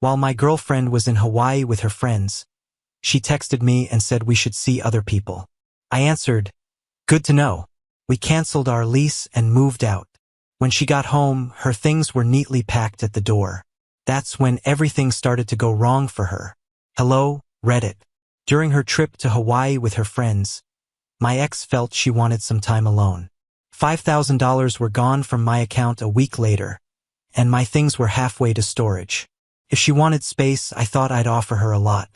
While my girlfriend was in Hawaii with her friends, she texted me and said we should see other people. I answered, "Good to know." We canceled our lease and moved out. When she got home, her things were neatly packed at the door. That's when everything started to go wrong for her. Hello, Reddit. During her trip to Hawaii with her friends, my ex felt she wanted some time alone. $5,000 were gone from my account a week later, and my things were halfway to storage. If she wanted space, I thought I'd offer her a lot.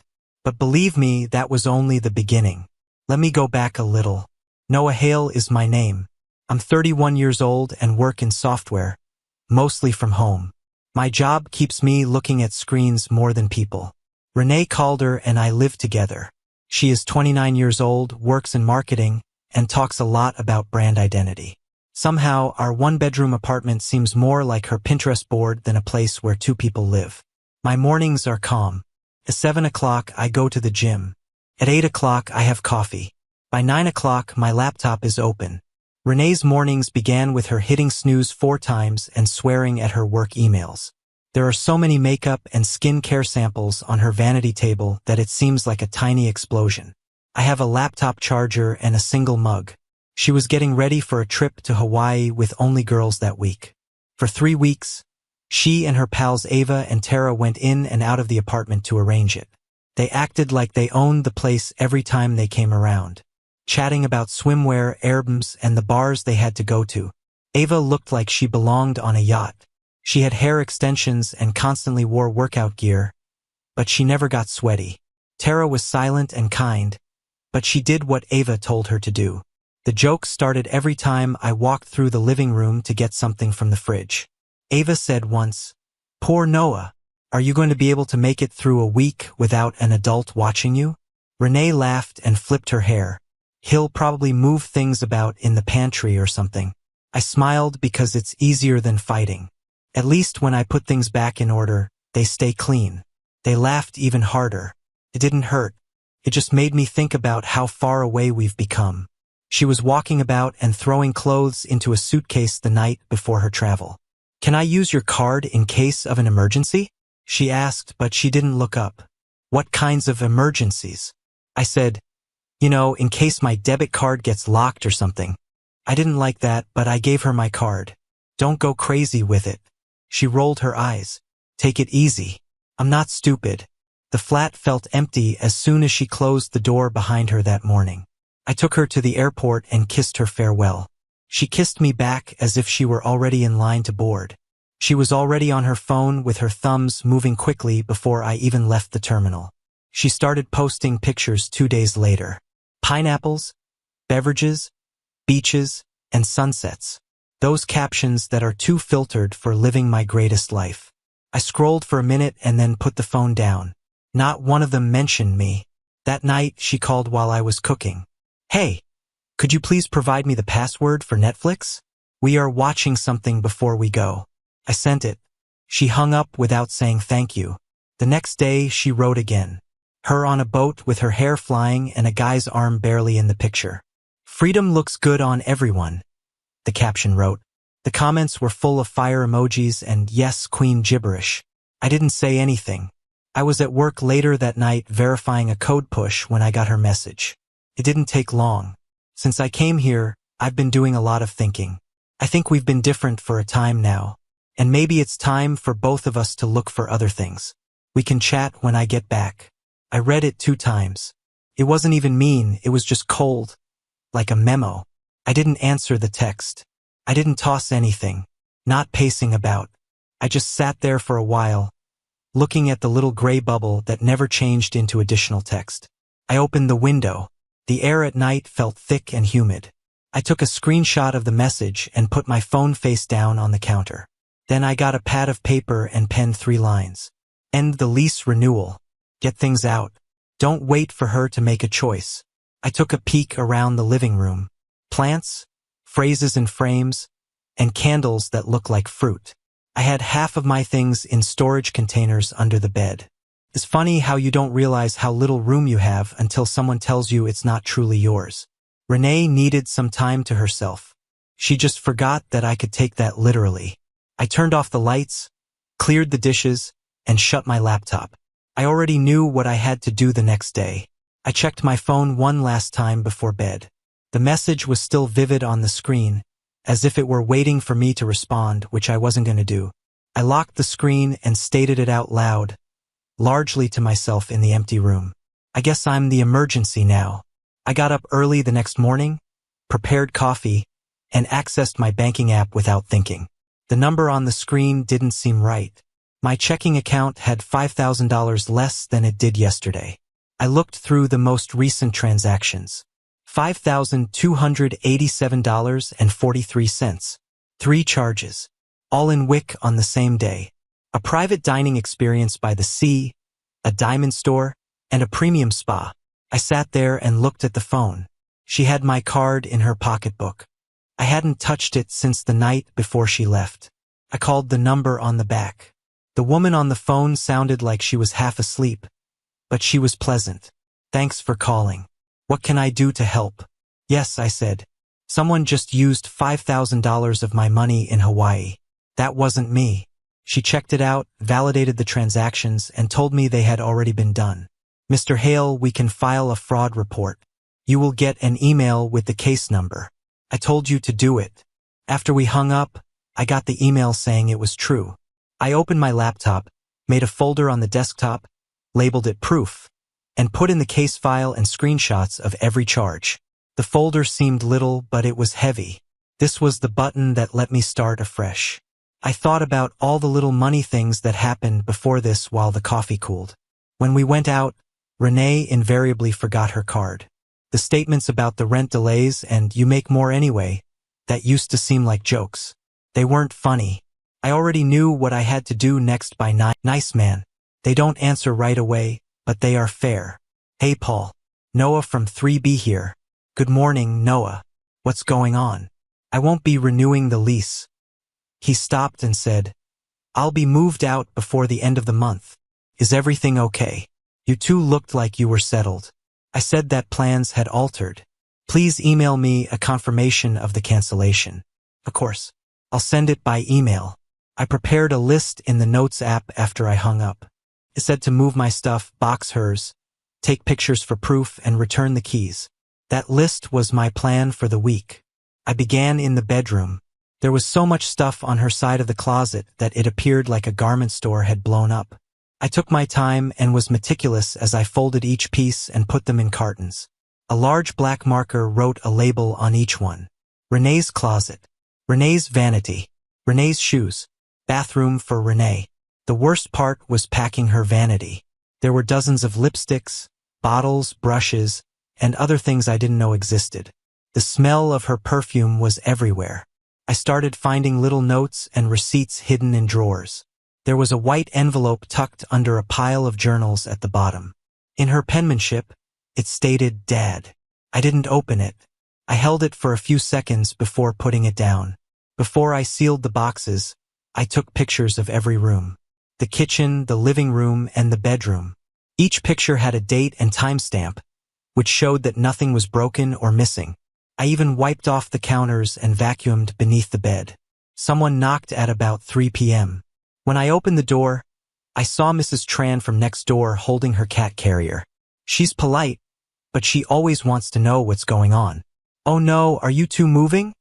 But believe me, that was only the beginning. Let me go back a little. Noah Hale is my name. I'm 31 years old and work in software, mostly from home. My job keeps me looking at screens more than people. Renee Calder and I live together. She is 29 years old, works in marketing, and talks a lot about brand identity. Somehow, our one-bedroom apartment seems more like her Pinterest board than a place where two people live. My mornings are calm. At 7 o'clock, I go to the gym. At 8 o'clock, I have coffee. By 9 o'clock, my laptop is open. Renee's mornings began with her hitting snooze 4 times and swearing at her work emails. There are so many makeup and skin care samples on her vanity table that it seems like a tiny explosion. I have a laptop charger and a single mug. She was getting ready for a trip to Hawaii with only girls that week. For 3 weeks, she and her pals Ava and Tara went in and out of the apartment to arrange it. They acted like they owned the place every time they came around, chatting about swimwear, herbs, and the bars they had to go to. Ava looked like she belonged on a yacht. She had hair extensions and constantly wore workout gear, but she never got sweaty. Tara was silent and kind, but she did what Ava told her to do. The jokes started every time I walked through the living room to get something from the fridge. Ava said once, "Poor Noah, are you going to be able to make it through a week without an adult watching you?" Renee laughed and flipped her hair. "He'll probably move things about in the pantry or something." I smiled because it's easier than fighting. At least when I put things back in order, they stay clean. They laughed even harder. It didn't hurt. It just made me think about how far away we've become. She was walking about and throwing clothes into a suitcase the night before her travel. "Can I use your card in case of an emergency?" she asked, but she didn't look up. "What kinds of emergencies?" I said, in case my debit card gets locked or something. I didn't like that, but I gave her my card. "Don't go crazy with it." She rolled her eyes. "Take it easy. I'm not stupid." The flat felt empty as soon as she closed the door behind her that morning. I took her to the airport and kissed her farewell. She kissed me back as if she were already in line to board. She was already on her phone with her thumbs moving quickly before I even left the terminal. She started posting pictures 2 days later. Pineapples, beverages, beaches, and sunsets. Those captions that are too filtered for living my greatest life. I scrolled for a minute and then put the phone down. Not one of them mentioned me. That night, she called while I was cooking. "Hey, could you please provide me the password for Netflix? We are watching something before we go." I sent it. She hung up without saying thank you. The next day, she wrote again. Her on a boat with her hair flying and a guy's arm barely in the picture. "Freedom looks good on everyone," the caption wrote. The comments were full of fire emojis and yes, queen gibberish. I didn't say anything. I was at work later that night verifying a code push when I got her message. It didn't take long. Since I came here, I've been doing a lot of thinking. I think we've been different for a time now, and maybe it's time for both of us to look for other things. We can chat when I get back. I read it 2 times. It wasn't even mean, it was just cold. Like a memo. I didn't answer the text. I didn't toss anything. Not pacing about. I just sat there for a while, looking at the little gray bubble that never changed into additional text. I opened the window. The air at night felt thick and humid. I took a screenshot of the message and put my phone face down on the counter. Then I got a pad of paper and penned 3 lines. End the lease renewal. Get things out. Don't wait for her to make a choice. I took a peek around the living room. Plants, phrases in frames, and candles that look like fruit. I had half of my things in storage containers under the bed. It's funny how you don't realize how little room you have until someone tells you it's not truly yours. Renee needed some time to herself. She just forgot that I could take that literally. I turned off the lights, cleared the dishes, and shut my laptop. I already knew what I had to do the next day. I checked my phone one last time before bed. The message was still vivid on the screen, as if it were waiting for me to respond, which I wasn't going to do. I locked the screen and stated it out loud, largely to myself in the empty room. I guess I'm the emergency now. I got up early the next morning, prepared coffee, and accessed my banking app without thinking. The number on the screen didn't seem right. My checking account had $5,000 less than it did yesterday. I looked through the most recent transactions. $5,287.43. 3 charges. All in Wick on the same day. A private dining experience by the sea, a diamond store, and a premium spa. I sat there and looked at the phone. She had my card in her pocketbook. I hadn't touched it since the night before she left. I called the number on the back. The woman on the phone sounded like she was half asleep, but she was pleasant. "Thanks for calling. What can I do to help?" "Yes," I said. "Someone just used $5,000 of my money in Hawaii. That wasn't me." She checked it out, validated the transactions, and told me they had already been done. "Mr. Hale, we can file a fraud report. You will get an email with the case number. I told you to do it." After we hung up, I got the email saying it was true. I opened my laptop, made a folder on the desktop, labeled it proof, and put in the case file and screenshots of every charge. The folder seemed little, but it was heavy. This was the button that let me start afresh. I thought about all the little money things that happened before this while the coffee cooled. When we went out, Renee invariably forgot her card. The statements about the rent delays and "you make more anyway" that used to seem like jokes. They weren't funny. I already knew what I had to do next by nice man. They don't answer right away, but they are fair. "Hey Paul. Noah from 3B here. Good morning, Noah. What's going on? I won't be renewing the lease." He stopped and said, "I'll be moved out before the end of the month. Is everything okay? You two looked like you were settled." I said that plans had altered. "Please email me a confirmation of the cancellation." "Of course. I'll send it by email." I prepared a list in the Notes app after I hung up. It said to move my stuff, box hers, take pictures for proof, and return the keys. That list was my plan for the week. I began in the bedroom. There was so much stuff on her side of the closet that it appeared like a garment store had blown up. I took my time and was meticulous as I folded each piece and put them in cartons. A large black marker wrote a label on each one. Renee's closet. Renee's vanity. Renee's shoes. Bathroom for Renee. The worst part was packing her vanity. There were dozens of lipsticks, bottles, brushes, and other things I didn't know existed. The smell of her perfume was everywhere. I started finding little notes and receipts hidden in drawers. There was a white envelope tucked under a pile of journals at the bottom. In her penmanship, it stated Dad. I didn't open it. I held it for a few seconds before putting it down. Before I sealed the boxes, I took pictures of every room. The kitchen, the living room, and the bedroom. Each picture had a date and timestamp, which showed that nothing was broken or missing. I even wiped off the counters and vacuumed beneath the bed. Someone knocked at about 3 p.m. When I opened the door, I saw Mrs. Tran from next door holding her cat carrier. She's polite, but she always wants to know what's going on. "Oh no, are you two moving?"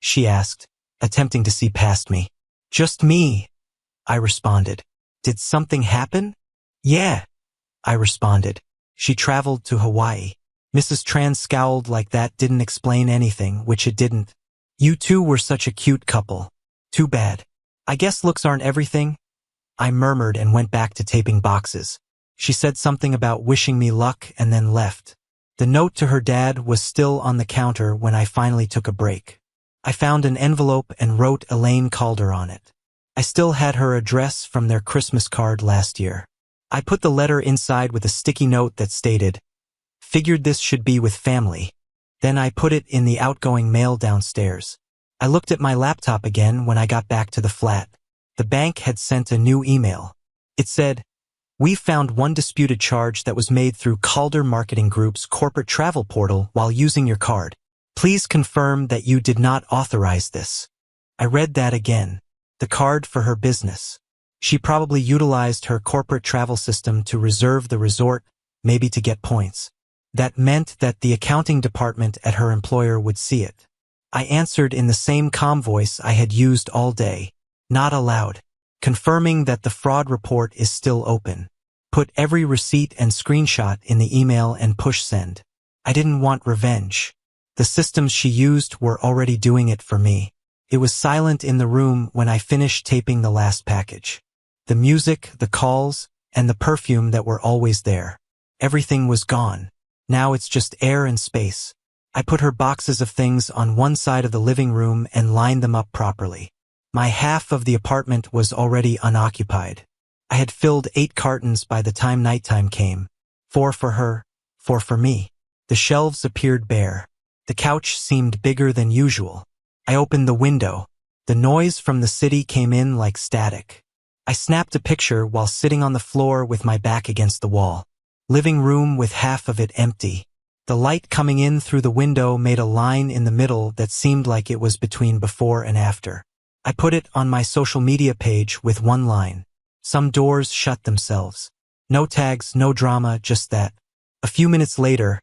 she asked, attempting to see past me. "Just me," I responded. "Did something happen?" "Yeah," I responded. "She traveled to Hawaii." Mrs. Tran scowled like that didn't explain anything, which it didn't. "You two were such a cute couple. Too bad. I guess looks aren't everything," I murmured and went back to taping boxes. She said something about wishing me luck and then left. The note to her dad was still on the counter when I finally took a break. I found an envelope and wrote Elaine Calder on it. I still had her address from their Christmas card last year. I put the letter inside with a sticky note that stated, "Figured this should be with family." Then I put it in the outgoing mail downstairs. I looked at my laptop again when I got back to the flat. The bank had sent a new email. It said, "We found one disputed charge that was made through Calder Marketing Group's corporate travel portal while using your card. Please confirm that you did not authorize this." I read that again. The card for her business. She probably utilized her corporate travel system to reserve the resort, maybe to get points. That meant that the accounting department at her employer would see it. I answered in the same calm voice I had used all day. Not allowed. Confirming that the fraud report is still open. Put every receipt and screenshot in the email and push send. I didn't want revenge. The systems she used were already doing it for me. It was silent in the room when I finished taping the last package. The music, the calls, and the perfume that were always there. Everything was gone. Now it's just air and space. I put her boxes of things on one side of the living room and lined them up properly. My half of the apartment was already unoccupied. I had filled 8 cartons by the time nighttime came. 4 for her, 4 for me. The shelves appeared bare. The couch seemed bigger than usual. I opened the window. The noise from the city came in like static. I snapped a picture while sitting on the floor with my back against the wall. Living room with half of it empty. The light coming in through the window made a line in the middle that seemed like it was between before and after. I put it on my social media page with one line. Some doors shut themselves. No tags, no drama, just that. A few minutes later,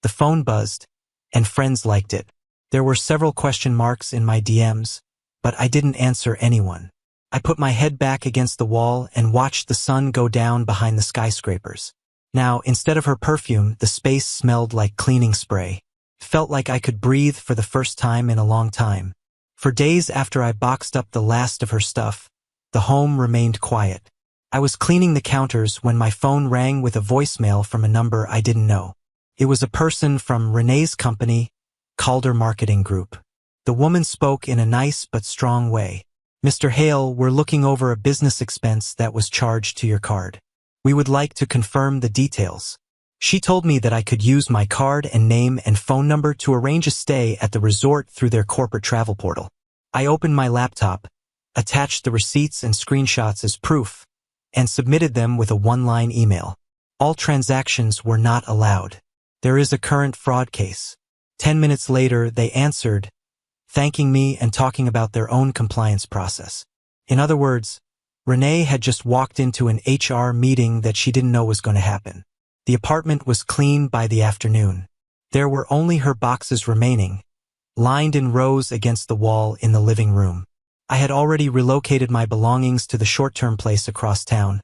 the phone buzzed, and friends liked it. There were several question marks in my DMs, but I didn't answer anyone. I put my head back against the wall and watched the sun go down behind the skyscrapers. Now, instead of her perfume, the space smelled like cleaning spray. It felt like I could breathe for the first time in a long time. For days after I boxed up the last of her stuff, the home remained quiet. I was cleaning the counters when my phone rang with a voicemail from a number I didn't know. It was a person from Renee's company, Calder Marketing Group. The woman spoke in a nice but strong way. "Mr. Hale, we're looking over a business expense that was charged to your card. We would like to confirm the details." She told me that I could use my card and name and phone number to arrange a stay at the resort through their corporate travel portal. I opened my laptop, attached the receipts and screenshots as proof, and submitted them with a one-line email. All transactions were not allowed. There is a current fraud case. 10 minutes later, they answered, thanking me and talking about their own compliance process. In other words, Renee had just walked into an HR meeting that she didn't know was going to happen. The apartment was clean by the afternoon. There were only her boxes remaining, lined in rows against the wall in the living room. I had already relocated my belongings to the short-term place across town,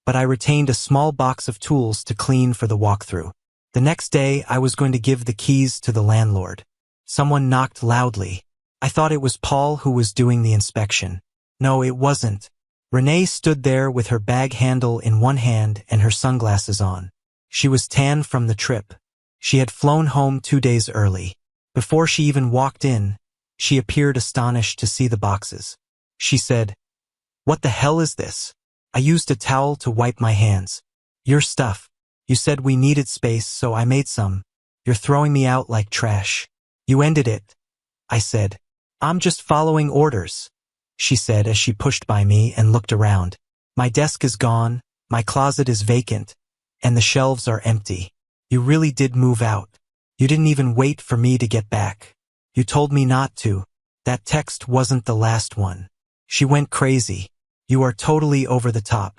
but I retained a small box of tools to clean for the walkthrough. The next day, I was going to give the keys to the landlord. Someone knocked loudly. I thought it was Paul who was doing the inspection. No, it wasn't. Renee stood there with her bag handle in one hand and her sunglasses on. She was tan from the trip. She had flown home 2 days early. Before she even walked in, she appeared astonished to see the boxes. She said, "What the hell is this?" I used a towel to wipe my hands. "Your stuff. You said we needed space, so I made some. You're throwing me out like trash." "You ended it," I said. "I'm just following orders," she said as she pushed by me and looked around. "My desk is gone, my closet is vacant, and the shelves are empty. You really did move out. You didn't even wait for me to get back. You told me not to. That text wasn't the last one." She went crazy. "You are totally over the top.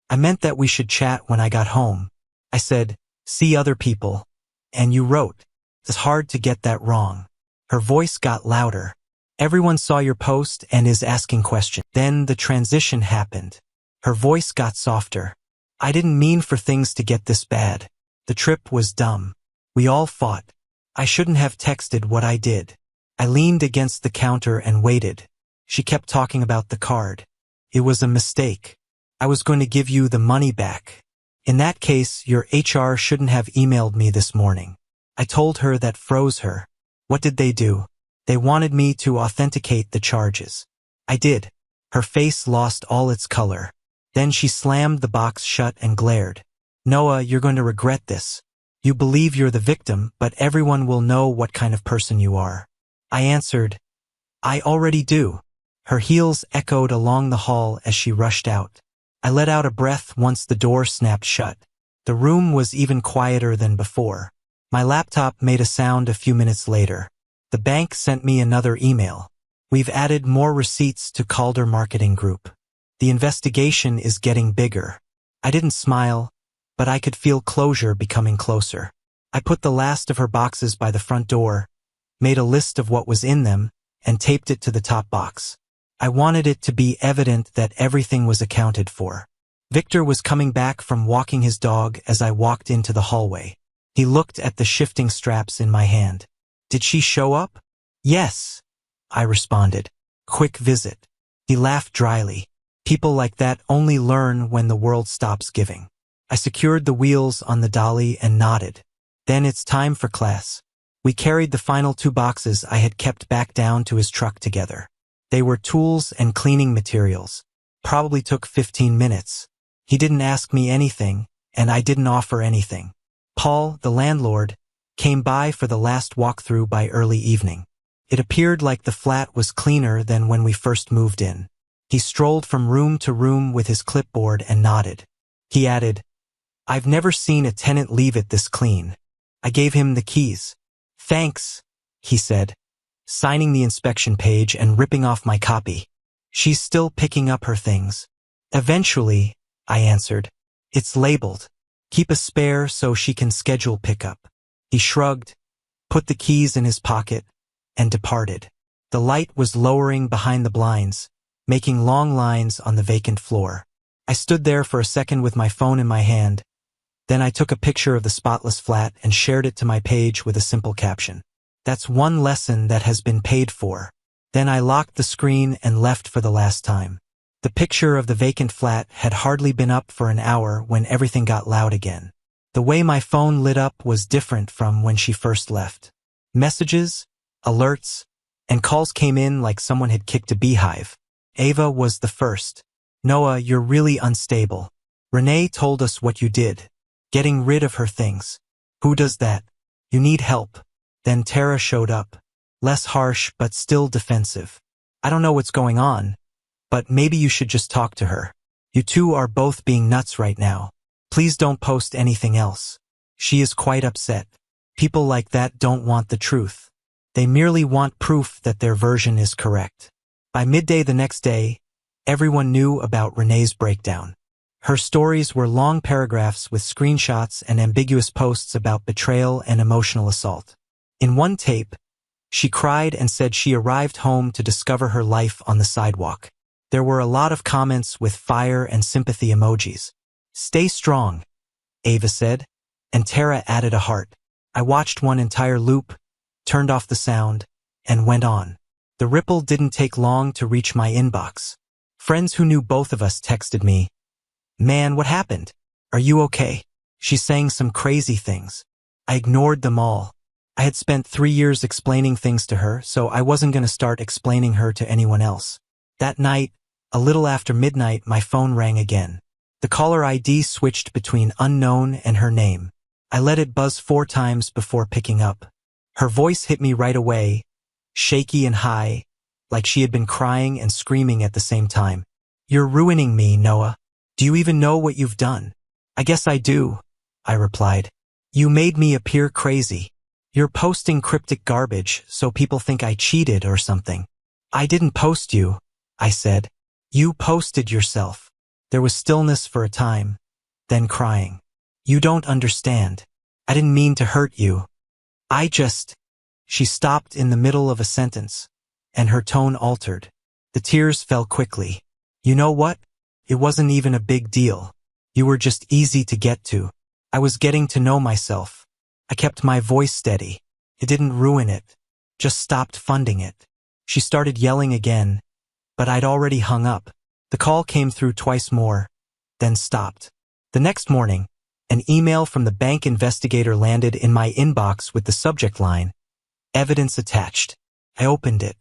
I meant that we should chat when I got home." I said, "See other people." "And you wrote. It's hard to get that wrong." Her voice got louder. "Everyone saw your post and is asking questions." Then the transition happened. Her voice got softer. "I didn't mean for things to get this bad. The trip was dumb. We all fought. I shouldn't have texted what I did." I leaned against the counter and waited. She kept talking about the card. "It was a mistake. I was going to give you the money back. In that case, your HR shouldn't have emailed me this morning." I told her that froze her. What did they do? They wanted me to authenticate the charges. I did. Her face lost all its color. Then she slammed the box shut and glared. "Noah, you're going to regret this. You believe you're the victim, but everyone will know what kind of person you are." I answered, "I already do." Her heels echoed along the hall as she rushed out. I let out a breath once the door snapped shut. The room was even quieter than before. My laptop made a sound a few minutes later. The bank sent me another email. "We've added more receipts to Calder Marketing Group. The investigation is getting bigger. I didn't smile, but I could feel closure becoming closer. I put the last of her boxes by the front door, made a list of what was in them, and taped it to the top box. I wanted it to be evident that everything was accounted for. Victor was coming back from walking his dog as I walked into the hallway. He looked at the shifting straps in my hand. Did she show up? Yes, I responded. Quick visit. He laughed dryly. People like that only learn when the world stops giving. I secured the wheels on the dolly and nodded. Then it's time for class. We carried the final 2 boxes I had kept back down to his truck together. They were tools and cleaning materials. Probably took 15 minutes. He didn't ask me anything, and I didn't offer anything. Paul, the landlord, came by for the last walkthrough by early evening. It appeared like the flat was cleaner than when we first moved in. He strolled from room to room with his clipboard and nodded. He added, "I've never seen a tenant leave it this clean." I gave him the keys. "Thanks," he said, signing the inspection page and ripping off my copy. "She's still picking up her things." "Eventually," I answered. "It's labeled. Keep a spare so she can schedule pickup." He shrugged, put the keys in his pocket, and departed. The light was lowering behind the blinds, making long lines on the vacant floor. I stood there for a second with my phone in my hand. Then I took a picture of the spotless flat and shared it to my page with a simple caption. "That's one lesson that has been paid for." Then I locked the screen and left for the last time. The picture of the vacant flat had hardly been up for an hour when everything got loud again. The way my phone lit up was different from when she first left. Messages, alerts, and calls came in like someone had kicked a beehive. Ava was the first. "Noah, you're really unstable. Renee told us what you did. Getting rid of her things. Who does that? You need help." Then Tara showed up. Less harsh, but still defensive. "I don't know what's going on, but maybe you should just talk to her. You two are both being nuts right now. Please don't post anything else. She is quite upset. People like that don't want the truth. They merely want proof that their version is correct." By midday the next day, everyone knew about Renee's breakdown. Her stories were long paragraphs with screenshots and ambiguous posts about betrayal and emotional assault. In one tape, she cried and said she arrived home to discover her life on the sidewalk. There were a lot of comments with fire and sympathy emojis. "Stay strong," Ava said, and Tara added a heart. I watched one entire loop, turned off the sound, and went on. The ripple didn't take long to reach my inbox. Friends who knew both of us texted me, "Man, what happened? Are you okay?" She's saying some crazy things. I ignored them all. I had spent 3 years explaining things to her, so I wasn't going to start explaining her to anyone else. That night, a little after midnight, my phone rang again. The caller ID switched between unknown and her name. I let it buzz 4 times before picking up. Her voice hit me right away, shaky and high, like she had been crying and screaming at the same time. "You're ruining me, Noah. Do you even know what you've done?" "I guess I do," I replied. "You made me appear crazy. You're posting cryptic garbage so people think I cheated or something." "I didn't post you," I said. "You posted yourself." There was stillness for a time, then crying. "You don't understand. I didn't mean to hurt you. I just—" She stopped in the middle of a sentence, and her tone altered. The tears fell quickly. "You know what? It wasn't even a big deal. You were just easy to get to. I was getting to know myself. I kept my voice steady. It didn't ruin it. Just stopped funding it." She started yelling again, but I'd already hung up. The call came through twice more, then stopped. The next morning, an email from the bank investigator landed in my inbox with the subject line, "Evidence attached." I opened it.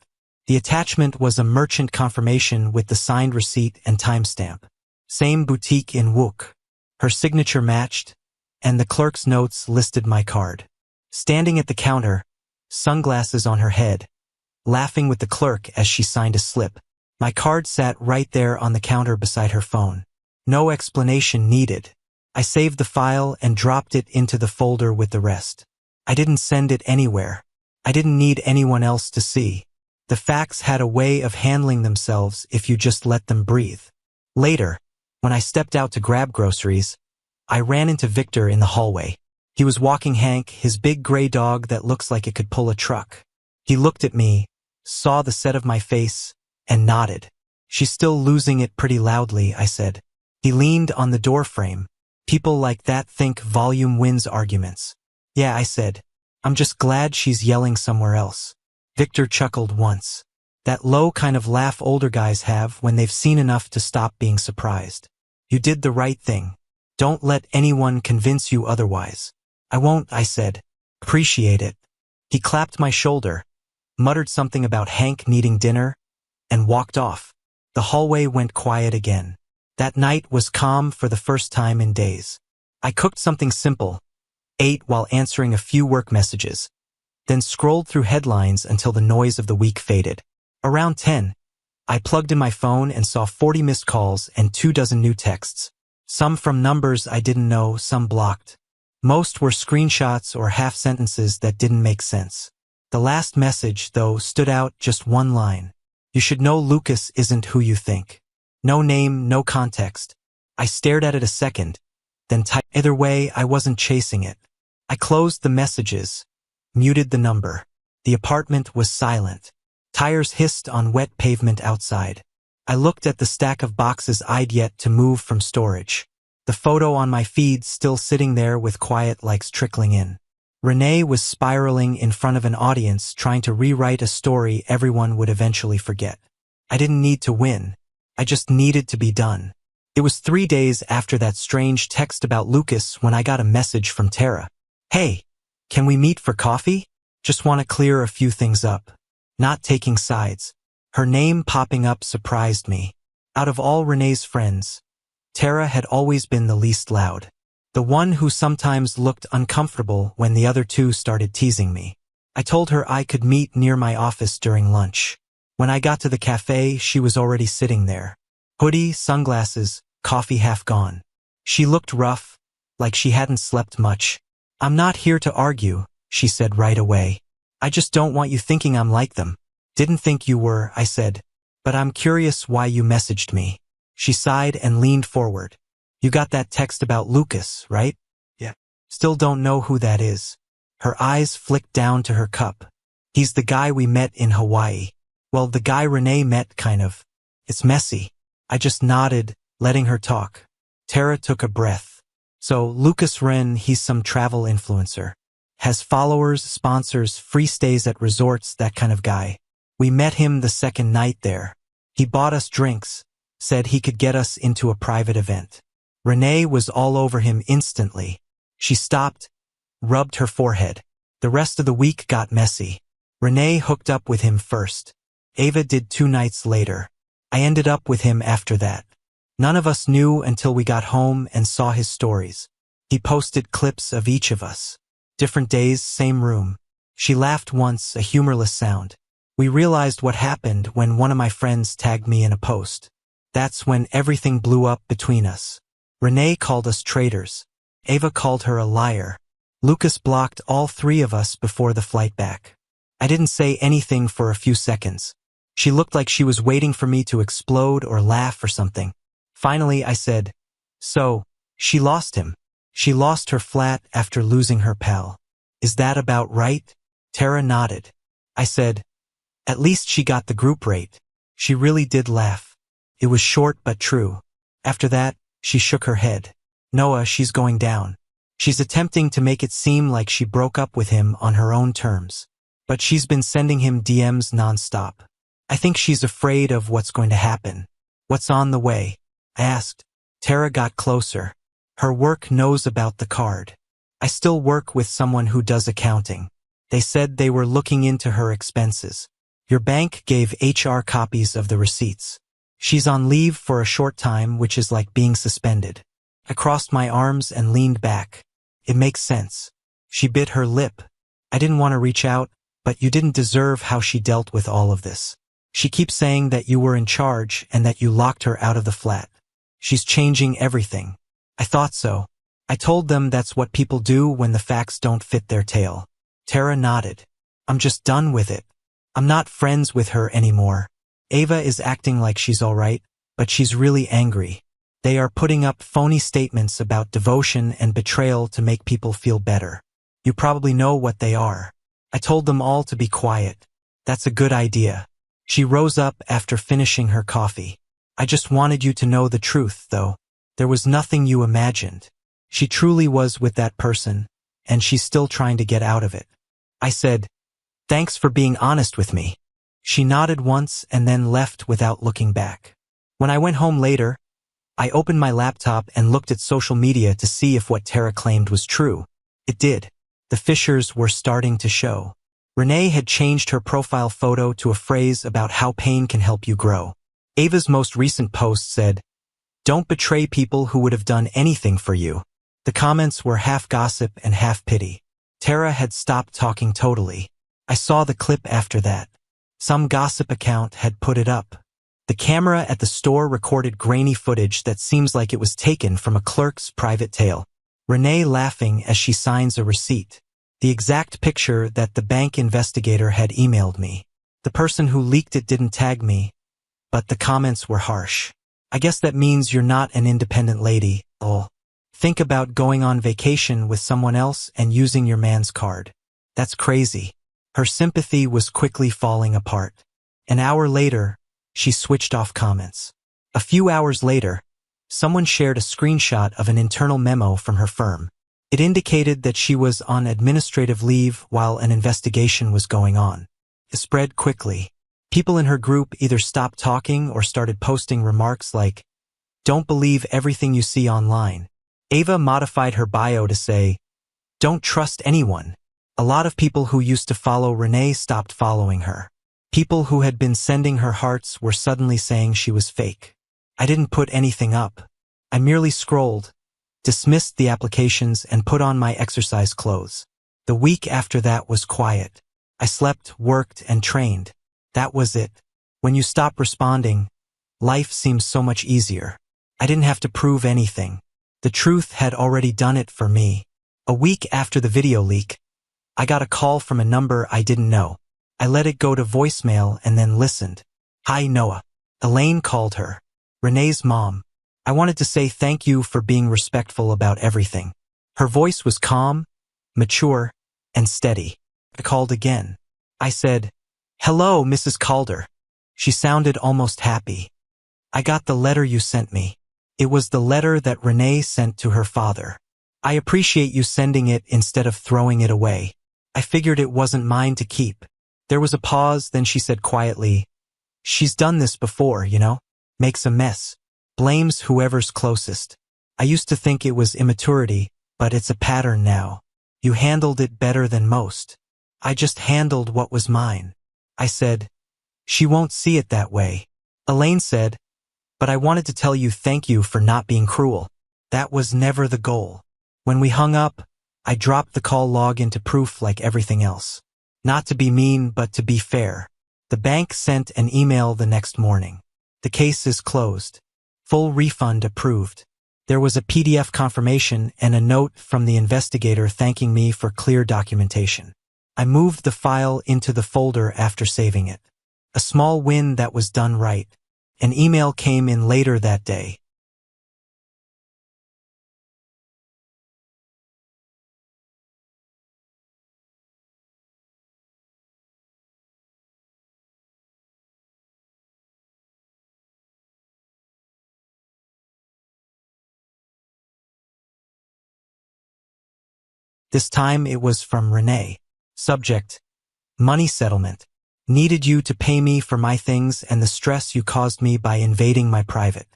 The attachment was a merchant confirmation with the signed receipt and timestamp. Same boutique in Wook. Her signature matched, and the clerk's notes listed my card. Standing at the counter, sunglasses on her head, laughing with the clerk as she signed a slip. My card sat right there on the counter beside her phone. No explanation needed. I saved the file and dropped it into the folder with the rest. I didn't send it anywhere. I didn't need anyone else to see. The facts had a way of handling themselves if you just let them breathe. Later, when I stepped out to grab groceries, I ran into Victor in the hallway. He was walking Hank, his big gray dog that looks like it could pull a truck. He looked at me, saw the set of my face, and nodded. "She's still losing it pretty loudly," I said. He leaned on the door frame. "People like that think volume wins arguments." "Yeah," I said. "I'm just glad she's yelling somewhere else." Victor chuckled once. That low kind of laugh older guys have when they've seen enough to stop being surprised. "You did the right thing. Don't let anyone convince you otherwise." "I won't," I said. "Appreciate it." He clapped my shoulder, muttered something about Hank needing dinner, and walked off. The hallway went quiet again. That night was calm for the first time in days. I cooked something simple, ate while answering a few work messages, then scrolled through headlines until the noise of the week faded. Around 10, I plugged in my phone and saw 40 missed calls and 24 new texts. Some from numbers I didn't know, some blocked. Most were screenshots or half sentences that didn't make sense. The last message, though, stood out, just one line. "You should know Lucas isn't who you think." No name, no context. I stared at it a second, then typed. Either way, I wasn't chasing it. I closed the messages, muted the number. The apartment was silent. Tires hissed on wet pavement outside. I looked at the stack of boxes I'd yet to move from storage. The photo on my feed still sitting there with quiet likes trickling in. Renee was spiraling in front of an audience trying to rewrite a story everyone would eventually forget. I didn't need to win. I just needed to be done. It was 3 days after that strange text about Lucas when I got a message from Tara. "Hey, can we meet for coffee? Just want to clear a few things up." Not taking sides. Her name popping up surprised me. Out of all Renee's friends, Tara had always been the least loud. The one who sometimes looked uncomfortable when the other two started teasing me. I told her I could meet near my office during lunch. When I got to the cafe, she was already sitting there. Hoodie, sunglasses, coffee half gone. She looked rough, like she hadn't slept much. "I'm not here to argue," she said right away. "I just don't want you thinking I'm like them." "Didn't think you were," I said. "But I'm curious why you messaged me." She sighed and leaned forward. "You got that text about Lucas, right?" "Yeah." "Still don't know who that is." Her eyes flicked down to her cup. "He's the guy we met in Hawaii." "Well, the guy Renee met, kind of." "It's messy." I just nodded, letting her talk. Tara took a breath. "So, Lucas Wren, he's some travel influencer. Has followers, sponsors, free stays at resorts, that kind of guy. We met him the second night there. He bought us drinks, said he could get us into a private event. Renee was all over him instantly." She stopped, rubbed her forehead. "The rest of the week got messy. Renee hooked up with him first. Ava did 2 nights later. I ended up with him after that. None of us knew until we got home and saw his stories. He posted clips of each of us. Different days, same room." She laughed once, a humorless sound. "We realized what happened when one of my friends tagged me in a post. That's when everything blew up between us. Renee called us traitors. Ava called her a liar. Lucas blocked all 3 of us before the flight back." I didn't say anything for a few seconds. She looked like she was waiting for me to explode or laugh or something. Finally, I said, "So, she lost him. She lost her flat after losing her pal. Is that about right?" Tara nodded. I said, "At least she got the group rate." She really did laugh. It was short but true. After that, she shook her head. "Noah, she's going down. She's attempting to make it seem like she broke up with him on her own terms. But she's been sending him DMs nonstop. I think she's afraid of what's going to happen." "What's on the way?" I asked. Tara got closer. "Her work knows about the card. I still work with someone who does accounting. They said they were looking into her expenses. Your bank gave HR copies of the receipts. She's on leave for a short time, which is like being suspended." I crossed my arms and leaned back. "It makes sense." She bit her lip. "I didn't want to reach out, but you didn't deserve how she dealt with all of this. She keeps saying that you were in charge and that you locked her out of the flat. She's changing everything." I thought so. I told them that's what people do when the facts don't fit their tale. Tara nodded. "I'm just done with it. I'm not friends with her anymore. Ava is acting like she's all right, but she's really angry. They are putting up phony statements about devotion and betrayal to make people feel better. You probably know what they are. I told them all to be quiet. That's a good idea. She rose up after finishing her coffee. I just wanted you to know the truth, though. There was nothing you imagined. She truly was with that person, and she's still trying to get out of it. I said, "Thanks for being honest with me." She nodded once and then left without looking back. When I went home later, I opened my laptop and looked at social media to see if what Tara claimed was true. It did. The fissures were starting to show. Renee had changed her profile photo to a phrase about how pain can help you grow. Ava's most recent post said, "Don't betray people who would have done anything for you." The comments were half gossip and half pity. Tara had stopped talking totally. I saw the clip after that. Some gossip account had put it up. The camera at the store recorded grainy footage that seems like it was taken from a clerk's private tale. Renee laughing as she signs a receipt. The exact picture that the bank investigator had emailed me. The person who leaked it didn't tag me, but the comments were harsh. "I guess that means you're not an independent lady, lol. Think about going on vacation with someone else and using your man's card. That's crazy." Her sympathy was quickly falling apart. An hour later, she switched off comments. A few hours later, someone shared a screenshot of an internal memo from her firm. It indicated that she was on administrative leave while an investigation was going on. It spread quickly. People in her group either stopped talking or started posting remarks like, "Don't believe everything you see online." Ava modified her bio to say, "Don't trust anyone." A lot of people who used to follow Renee stopped following her. People who had been sending her hearts were suddenly saying she was fake. I didn't put anything up. I merely scrolled, dismissed the applications, and put on my exercise clothes. The week after that was quiet. I slept, worked, and trained. That was it. When you stop responding, life seems so much easier. I didn't have to prove anything. The truth had already done it for me. A week after the video leak, I got a call from a number I didn't know. I let it go to voicemail and then listened. "Hi, Noah." Elaine called her. Renee's mom. "I wanted to say thank you for being respectful about everything." Her voice was calm, mature, and steady. I called again. I said, "Hello, Mrs. Calder." She sounded almost happy. "I got the letter you sent me." It was the letter that Renee sent to her father. "I appreciate you sending it instead of throwing it away. I figured it wasn't mine to keep." There was a pause, then she said quietly, "She's done this before, you know? Makes a mess. Blames whoever's closest. I used to think it was immaturity, but it's a pattern now. You handled it better than most." "I just handled what was mine." I said, "She won't see it that way." Elaine said, "But I wanted to tell you thank you for not being cruel. That was never the goal." When we hung up, I dropped the call log into proof like everything else. Not to be mean, but to be fair. The bank sent an email the next morning. "The case is closed. Full refund approved." There was a PDF confirmation and a note from the investigator thanking me for clear documentation. I moved the file into the folder after saving it. A small win that was done right. An email came in later that day. This time it was from Renee. Subject: money settlement. Needed you to pay me for my things and the stress you caused me by invading my private.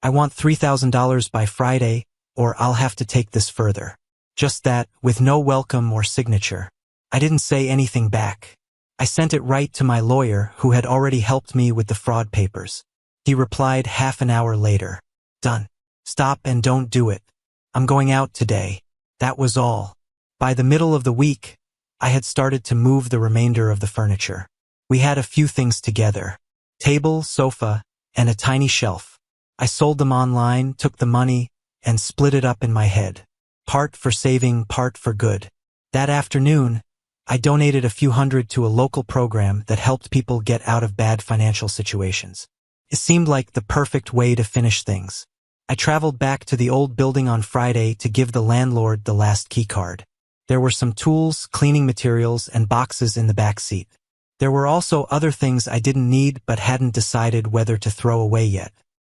I want $3,000 by Friday, or I'll have to take this further. Just that, with no welcome or signature. I didn't say anything back. I sent it right to my lawyer, who had already helped me with the fraud papers. He replied half an hour later. "Done. Stop and don't do it. I'm going out today." That was all. By the middle of the week, I had started to move the remainder of the furniture. We had a few things together. Table, sofa, and a tiny shelf. I sold them online, took the money, and split it up in my head. Part for saving, part for good. That afternoon, I donated a few hundred to a local program that helped people get out of bad financial situations. It seemed like the perfect way to finish things. I traveled back to the old building on Friday to give the landlord the last keycard. There were some tools, cleaning materials, and boxes in the back seat. There were also other things I didn't need but hadn't decided whether to throw away yet.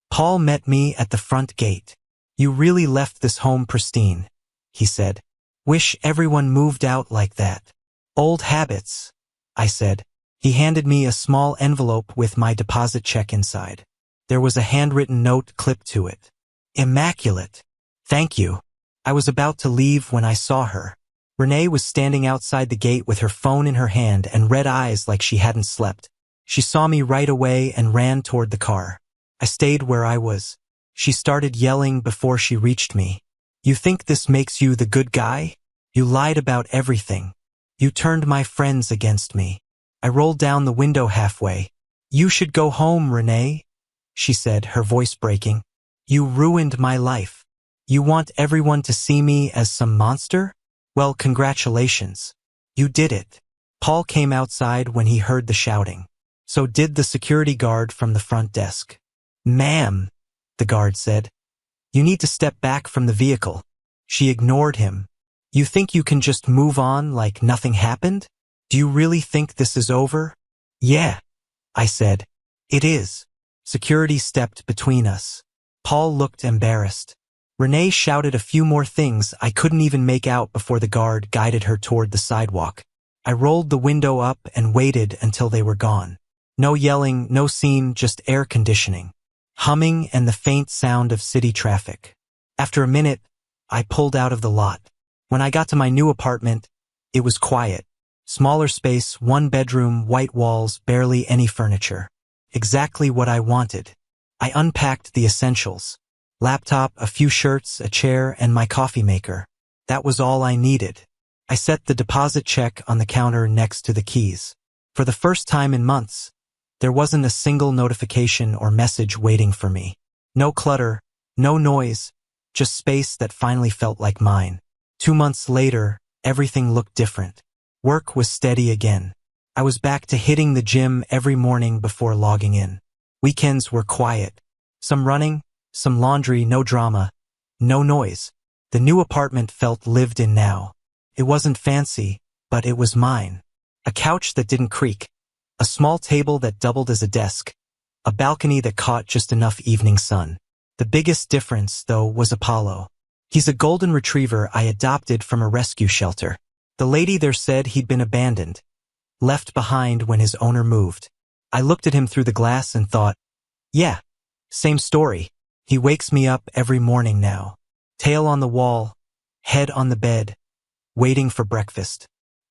Paul met me at the front gate. "You really left this home pristine," he said. "Wish everyone moved out like that." "Old habits," I said. He handed me a small envelope with my deposit check inside. There was a handwritten note clipped to it. "Immaculate. Thank you." I was about to leave when I saw her. Renee was standing outside the gate with her phone in her hand and red eyes like she hadn't slept. She saw me right away and ran toward the car. I stayed where I was. She started yelling before she reached me. "You think this makes you the good guy? You lied about everything. You turned my friends against me." I rolled down the window halfway. "You should go home, Renee," she said, her voice breaking. "You ruined my life. You want everyone to see me as some monster? Well, congratulations. You did it." Paul came outside when he heard the shouting. So did the security guard from the front desk. "Ma'am," the guard said, "you need to step back from the vehicle." She ignored him. "You think you can just move on like nothing happened? Do you really think this is over?" "Yeah," I said. "It is." Security stepped between us. Paul looked embarrassed. Renee shouted a few more things I couldn't even make out before the guard guided her toward the sidewalk. I rolled the window up and waited until they were gone. No yelling, no scene, just air conditioning, humming, and the faint sound of city traffic. After a minute, I pulled out of the lot. When I got to my new apartment, it was quiet. Smaller space, one bedroom, white walls, barely any furniture. Exactly what I wanted. I unpacked the essentials. Laptop, a few shirts, a chair, and my coffee maker. That was all I needed. I set the deposit check on the counter next to the keys. For the first time in months, there wasn't a single notification or message waiting for me. No clutter, no noise, just space that finally felt like mine. 2 months later, everything looked different. Work was steady again. I was back to hitting the gym every morning before logging in. Weekends were quiet. Some running, some laundry, no drama, no noise. The new apartment felt lived in now. It wasn't fancy, but it was mine. A couch that didn't creak, a small table that doubled as a desk, a balcony that caught just enough evening sun. The biggest difference, though, was Apollo. He's a golden retriever I adopted from a rescue shelter. The lady there said he'd been abandoned, left behind when his owner moved. I looked at him through the glass and thought, yeah, same story. He wakes me up every morning now. Tail on the wall, head on the bed, waiting for breakfast.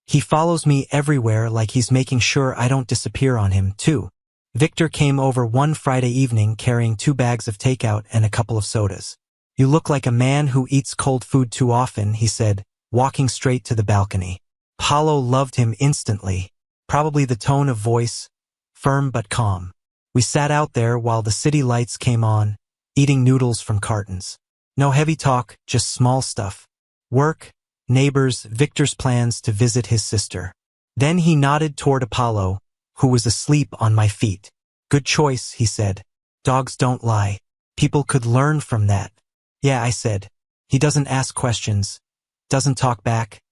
He follows me everywhere like he's making sure I don't disappear on him, too. Victor came over one Friday evening carrying 2 bags of takeout and a couple of sodas. "You look like a man who eats cold food too often," he said, walking straight to the balcony. Paulo loved him instantly, probably the tone of voice, firm but calm. We sat out there while the city lights came on, eating noodles from cartons. No heavy talk, just small stuff. Work, neighbors, Victor's plans to visit his sister. Then he nodded toward Apollo, who was asleep on my feet. "Good choice," he said. "Dogs don't lie. People could learn from that." "Yeah," I said. "He doesn't ask questions, doesn't talk back,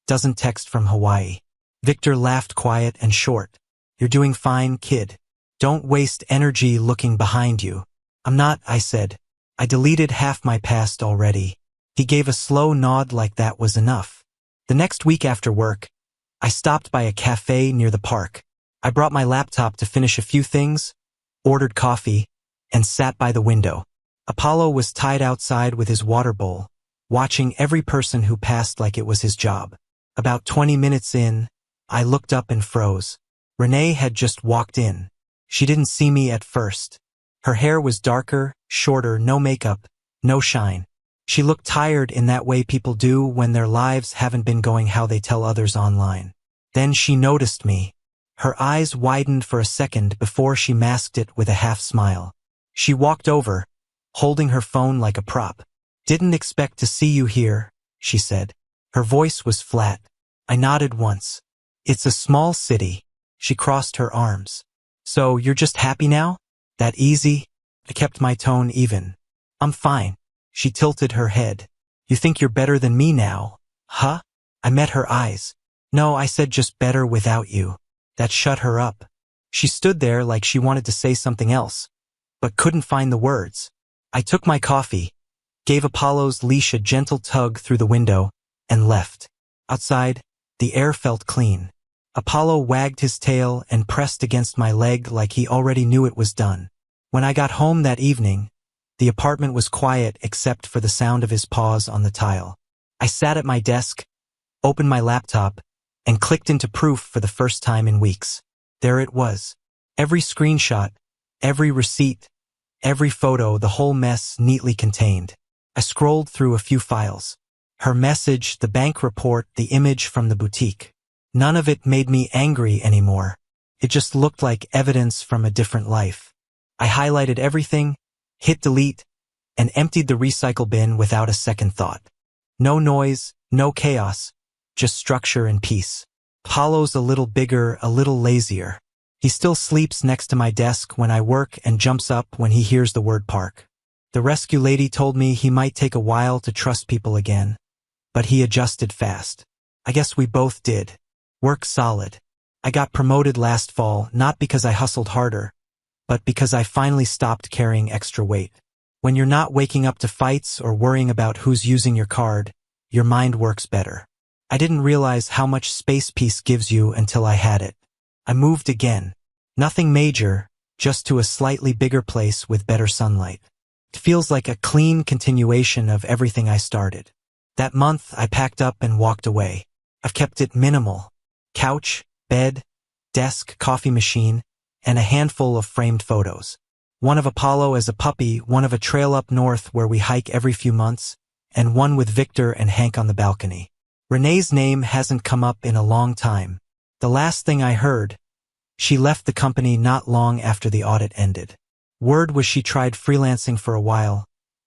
doesn't text from Hawaii." Victor laughed quiet and short. "You're doing fine, kid. Don't waste energy looking behind you." "I'm not," I said. "I deleted half my past already." He gave a slow nod like that was enough. The next week after work, I stopped by a cafe near the park. I brought my laptop to finish a few things, ordered coffee, and sat by the window. Apollo was tied outside with his water bowl, watching every person who passed like it was his job. About 20 minutes in, I looked up and froze. Renee had just walked in. She didn't see me at first. Her hair was darker, shorter, no makeup, no shine. She looked tired in that way people do when their lives haven't been going how they tell others online. Then she noticed me. Her eyes widened for a second before she masked it with a half smile. She walked over, holding her phone like a prop. "Didn't expect to see you here," she said. Her voice was flat. I nodded once. "It's a small city." She crossed her arms. "So you're just happy now?" That easy? I kept my tone even. I'm fine. She tilted her head. You think you're better than me now? Huh? I met her eyes. No, I said just better without you. That shut her up. She stood there like she wanted to say something else, but couldn't find the words. I took my coffee, gave Apollo's leash a gentle tug through the window, and left. Outside, the air felt clean. Apollo wagged his tail and pressed against my leg like he already knew it was done. When I got home that evening, the apartment was quiet except for the sound of his paws on the tile. I sat at my desk, opened my laptop, and clicked into proof for the first time in weeks. There it was. Every screenshot, every receipt, every photo, the whole mess neatly contained. I scrolled through a few files. Her message, the bank report, the image from the boutique. None of it made me angry anymore. It just looked like evidence from a different life. I highlighted everything, hit delete, and emptied the recycle bin without a second thought. No noise, no chaos, just structure and peace. Apollo's a little bigger, a little lazier. He still sleeps next to my desk when I work and jumps up when he hears the word park. The rescue lady told me he might take a while to trust people again, but he adjusted fast. I guess we both did. Work solid. I got promoted last fall, not because I hustled harder, but because I finally stopped carrying extra weight. When you're not waking up to fights or worrying about who's using your card, your mind works better. I didn't realize how much space peace gives you until I had it. I moved again. Nothing major, just to a slightly bigger place with better sunlight. It feels like a clean continuation of everything I started. That month, I packed up and walked away. I've kept it minimal. Couch, bed, desk, coffee machine, and a handful of framed photos. One of Apollo as a puppy, one of a trail up north where we hike every few months, and one with Victor and Hank on the balcony. Renee's name hasn't come up in a long time. The last thing I heard, she left the company not long after the audit ended. Word was she tried freelancing for a while,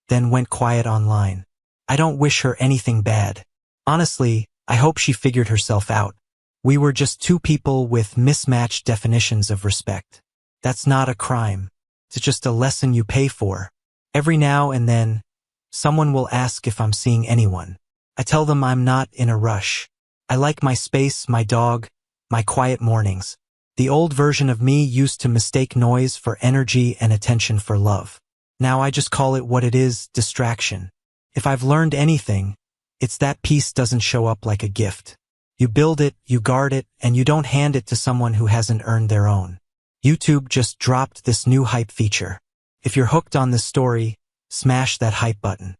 then went quiet online. I don't wish her anything bad. Honestly, I hope she figured herself out. We were just two people with mismatched definitions of respect. That's not a crime. It's just a lesson you pay for. Every now and then, someone will ask if I'm seeing anyone. I tell them I'm not in a rush. I like my space, my dog, my quiet mornings. The old version of me used to mistake noise for energy and attention for love. Now I just call it what it is, distraction. If I've learned anything, it's that peace doesn't show up like a gift. You build it, you guard it, and you don't hand it to someone who hasn't earned their own. YouTube just dropped this new hype feature. If you're hooked on this story, smash that hype button.